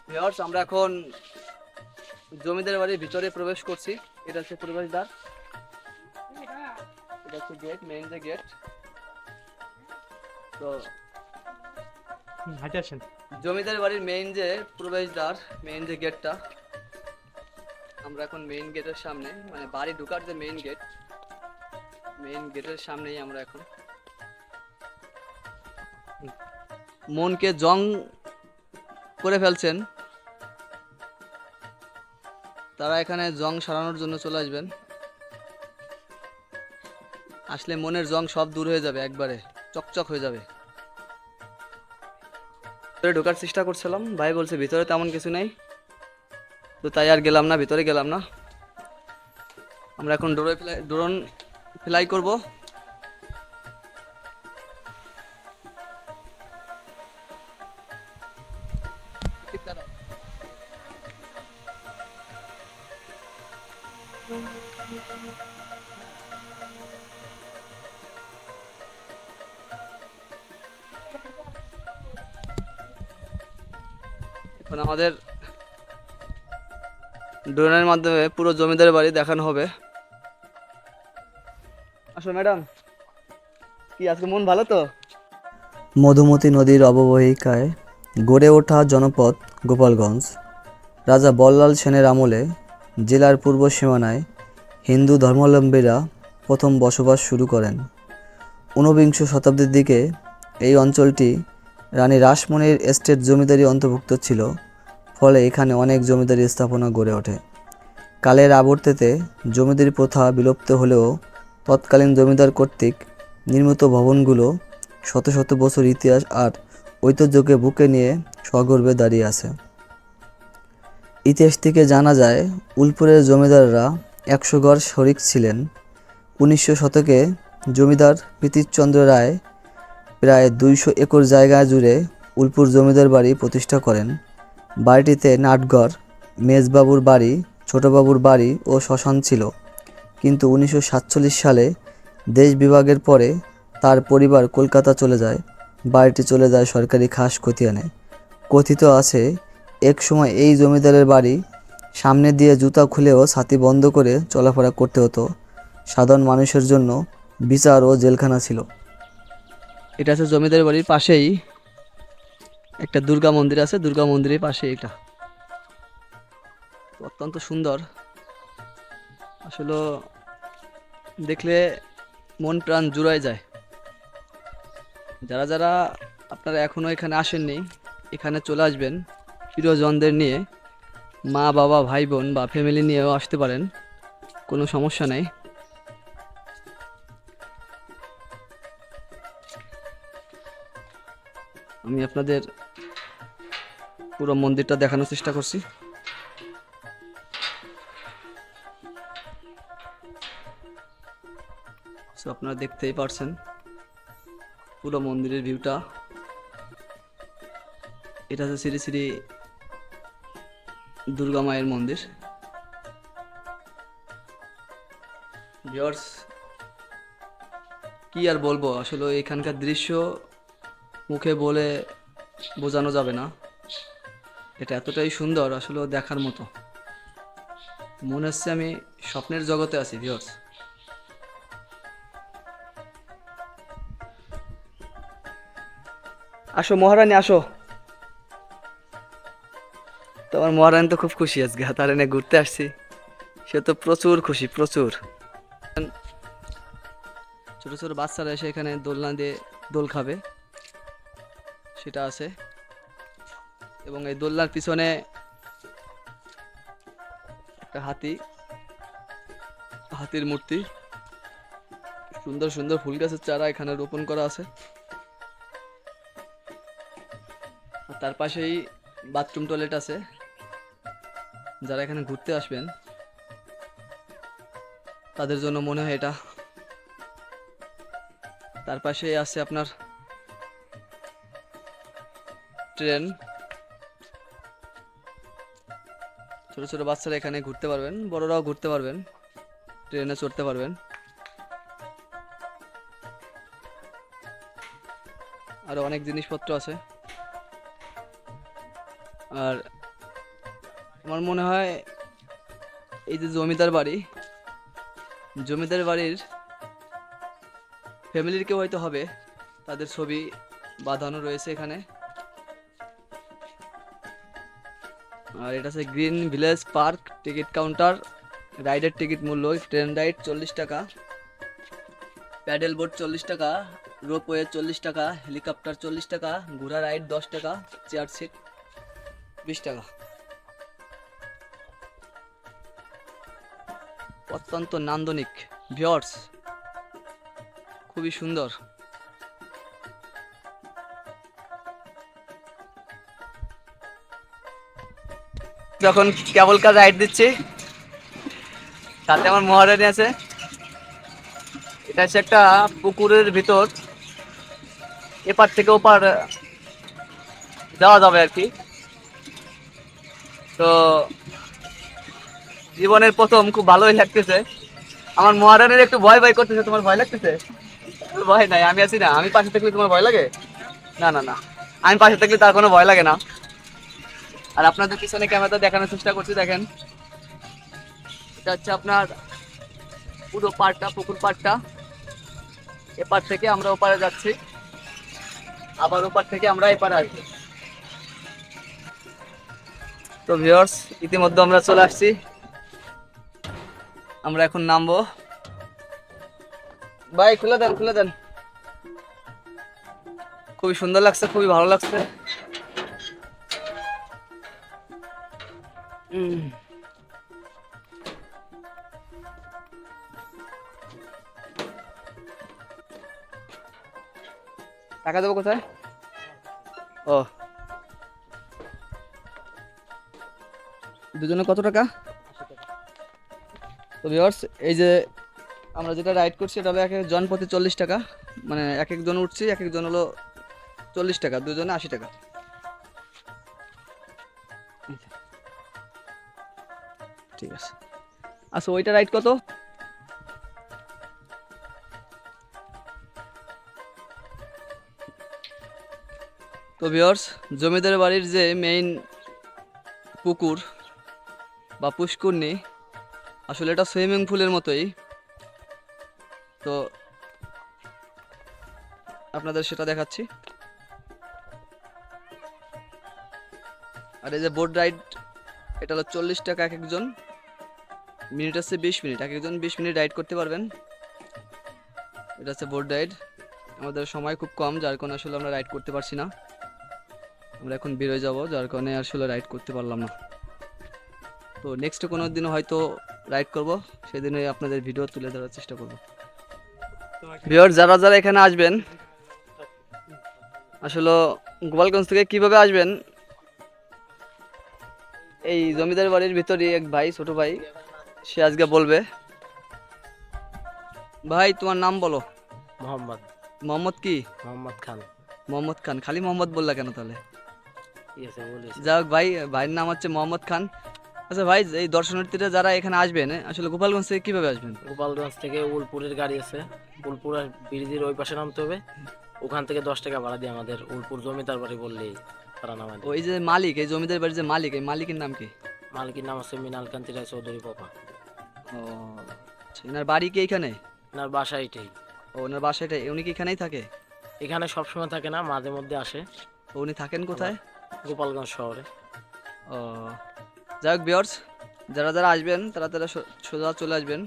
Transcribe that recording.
Viewers, আমরা এখন জমিদার বাড়ির ভিতরে প্রবেশ করছি। এটা হচ্ছে প্রবেশদ্বার, এটা হচ্ছে গেট, মেইন যে গেট। তো হাঁটে আসেন। জমিদার বাড়ির মেইন যে প্রবেশদ্বার, মেইন যে গেটটা, আমরা এখন মেইন গেটের সামনে, মানে বাড়ি ঢোকার যে মেইন গেট, মেইন গেটের সামনেই আমরা এখন। মনকে জং করে ফেলছেন তারা এখানে জং সারানোর জন্য চলে আসবেন। আসলে মনের জং সব দূর হয়ে যাবে, একবারে চকচক হয়ে যাবে। ভিতরে ঢোকার চেষ্টা করছিলাম, ভাই বলছে ভিতরে তেমন কিছু নেই, তো তাই আর গেলাম না, ভিতরে গেলাম না। আমরা এখন ড্রোন ফ্লাই করব। এখন আমাদের ড্রোনের মাধ্যমে পুরো জমিদার বাড়ি দেখানো হবে। আসো ম্যাডাম, কি আজকে মন ভালো তো? মধুমতি নদীর অববাহিকায় গড়ে ওঠা জনপদ গোপালগঞ্জ রাজা বল্লাল সেনের আমলে জেলার পূর্ব সীমানায় হিন্দু ধর্মাবলম্বীরা প্রথম বসবাস শুরু করেন। ঊনবিংশ শতাব্দীর দিকে এই অঞ্চলটি রানী রাসমণির এস্টেট জমিদারি অন্তর্ভুক্ত ছিল, ফলে এখানে অনেক জমিদারি স্থাপনা গড়ে ওঠে। কালের আবর্তেতে জমিদারি প্রথা বিলুপ্ত হলেও তৎকালীন জমিদার কর্তৃক নির্মিত ভবনগুলো শত শত বছর ইতিহাস আর ঐতিহ্যকে বুকে নিয়ে সগর্বে দাঁড়িয়ে আছে। ইতিহাস থেকে জানা যায় উলপুরের জমিদাররা ১০০ গড় শরিক ছিলেন। ১৯০০ শতকে জমিদার প্রীতিচন্দ্র রায় প্রায় ২০০ একর জায়গা জুড়ে উলপুর জমিদার বাড়ি প্রতিষ্ঠা করেন। বাড়িটিতে নাটঘর, মেজবাবুর বাড়ি, ছোটবাবুর বাড়ি ও শ্মশান ছিল। কিন্তু ১৯৪৭ সালে দেশ বিভাগের পরে তার পরিবার কলকাতা চলে যায়। বাড়িটি চলে যায় সরকারি খাস খতিয়ানে। কথিত আছে এক সময় এই জমিদারের বাড়ি সামনে দিয়ে জুতা খুলেও ছাতি বন্ধ করে চলাফেরা করতে হতো। সাধারণ মানুষের জন্য বিচার ও জেলখানা ছিল। এটা আছে জমিদার বাড়ির পাশেই একটা দুর্গা মন্দির আছে, দুর্গা মন্দিরের পাশে এটা। তো অত্যন্ত সুন্দর, আসলে দেখলে মন প্রাণ জুড়ায় যায়। যারা যারা আপনারা এখনো এখানে আসেননি, এখানে চলে আসবেন প্রিয়জনদের নিয়ে, মা বাবা ভাই বোন বা ফ্যামিলি নিয়েও আসতে পারেন, কোনো সমস্যা নেই। আমি আপনাদের পুরো মন্দিরটা দেখানোর চেষ্টা করছি। সো আপনারা দেখতেই পারছেন পুরো মন্দিরের ভিউটা। এটা হচ্ছে শ্রী শ্রী দুর্গা মায়ের মন্দির। ভিউয়ার্স, কি আর বলবো, আসলে এখানকার দৃশ্য মুখে বলে বোঝানো যাবে না। এটা এতটাই সুন্দর, আসলে দেখার মতো। মনে হচ্ছে আমি স্বপ্নের জগতে আছি ভিউয়ার্স। আসো মহারানী, আসো। তো আমার মহারানী তো খুব খুশি আজকে, তার এনে ঘুরতে আসছি। সে তো প্রচুর খুশি, প্রচুর। ছোট ছোট বাচ্চারা এসে এখানে দোলনা দিয়ে দোল খাবে, সেটা আছে। এবং এই দোলনার পিছনে একটা হাতি, হাতির মূর্তি, সুন্দর সুন্দর ফুল গাছের চারা এখানে রোপণ করা আছে। আর তার পাশেই বাথরুম টয়লেট আছে। যারা এখানে ঘুরতে আসবেন তাদের জন্য মনে হয় এটা। তার পাশে আছে আপনার ট্রেন। ছোট ছোট বাচ্চারা এখানে ঘুরতে পারবেন, বড়রাও ঘুরতে পারবেন, ট্রেনে চড়তে পারবেন। আরো অনেক জিনিসপত্র আছে। আর আমার মনে হয় এই যে জমিদার বাড়ি, জমিদার বাড়ির ফ্যামিলির কেউ হয়তো হবে, তাদের ছবি বাঁধানো রয়েছে এখানে। আর এটা হচ্ছে green village park ticket counter. রাইডের টিকিট মূল্য ট্রেন রাইড 40 টাকা, প্যাডেল বোট 40 টাকা, রোপওয়ে 40 টাকা, হেলিকপ্টার 40 টাকা, ঘোড়া রাইড 10 টাকা, চেয়ার সিট 20 টাকা। অত্যন্ত নান্দনিক ভিউয়ার্স, খুবই সুন্দর। যখন কেবল কার রাইড দিচ্ছি, সাথে আমার মহারানী আছে। এটা হচ্ছে একটা পুকুরের ভিতর, এপার থেকে ওপার যাওয়া যাবে আর কি। তো জীবনের প্রথম খুব ভালোই লাগতেছে। আমার মহারানীর একটু ভয় ভয় করতেছে। তোমার ভয় লাগতেছে? ভয় নাই, আমি আছি না। আমি পাশে থাকলে তোমার ভয় লাগে? না না না, আমি পাশে থাকলে তার কোনো ভয় লাগে না। আর আপনাদের পিছনে ক্যামেরাটা দেখানোর চেষ্টা করছি, দেখেন। এটা হচ্ছে আপনার পুরো পাড়টা, পুকুর পাড়টা। এপার থেকে আমরা ওপারে যাচ্ছি, আবার ওপার থেকে আমরা এপারে আসবো। তো ভিউয়ার্স, ইতিমধ্যে আমরা চলে আসছি। আমরা এখন নামবো। ভাই খুলে দেন, খুলে দেন। খুবই সুন্দর লাগছে, খুবই ভালো লাগছে। টাকা দেবো কোথায়? ও, দুজনে কত টাকা? তো ভিউয়ার্স, এই যে আমরা যেটা রাইড করছি, এটা হলো এক একজন প্রতি 40 টাকা। মানে এক একজন উঠছি, এক একজন হলো 40 টাকা, দুজনে 80 টাকা। ঠিক আছে। আচ্ছা, ওইটা রাইড কত? তো ভিউয়ার্স, জমিদার বাড়ির যে মেইন পুকুর বা পুষ্করণী, আসলে এটা সুইমিং পুলের মতোই। তো আপনাদের সেটা দেখাচ্ছি। আর এই যে বোট রাইড, এটা হলো 40 টাকা এক একজন। মিনিট হচ্ছে 20 মিনিট, এক একজন 20 মিনিট রাইড করতে পারবেন। এটা হচ্ছে বোট রাইড। আমাদের সময় খুব কম, যার কারণে আসলে আমরা রাইড করতে পারছি না। আমরা এখন বেরোয় যাব, যার কারণে আসলে রাইড করতে পারলাম না। তো নেক্সট কোনো দিনও হয়তো রাইড করব, সেদিনে আপনাদের ভিডিও তুলে ধরার চেষ্টা করব। ভিউয়ার্স, যারা যারা এখানে আসবেন, আসলে গোপালগঞ্জ থেকে কিভাবে আসবেন, এই জমিদার বাড়ির ভিতরে এক ভাই, ছোট ভাই, সে আজকে বলবে। ভাই, তোমার নাম বলো। মোহাম্মদ মোহাম্মদ কি? মোহাম্মদ খান। মোহাম্মদ খান? খালি মোহাম্মদ বললা কেন তাহলে? ঠিক আছে, বলিস। যাই হোক ভাই, ভাইয়ের নাম হচ্ছে মোহাম্মদ খান। আচ্ছা ভাই, এই দর্শনার্থীরা যারা এখানে আসবেন, আসলে গোপালগঞ্জ থেকে কিভাবে আসবেন? গোপালগঞ্জ থেকে উলপুরের গাড়ি আছে, উলপুর ব্রিজের ওই পাশে নামতে হবে। ওখান থেকে 10 টাকা ভাড়া দিয়ে আমাদের উলপুর জমিদার বাড়ি বললেই তারা নামায় দেবে। ওই যে মালিক, এই জমিদার বাড়ির যে মালিক, এই মালিকের নাম কি? মালিকের নাম আছে মিনাল কান্তি রায় চৌধুরী পাপা। ও আচ্ছা, এনার বাড়ি কি এখানে? ওনার বাসা এটাই। ও, ওনার বাসাটা, উনি কি এখানেই থাকে? এখানে সবসময় থাকে না, মাঝে মধ্যে আসে। তো উনি থাকেন কোথায়? গোপালগঞ্জ শহরে। ও, যাই হোক ভিউয়ার্স, যারা যারা আসবেন তারা তারা সোজা চলে আসবেন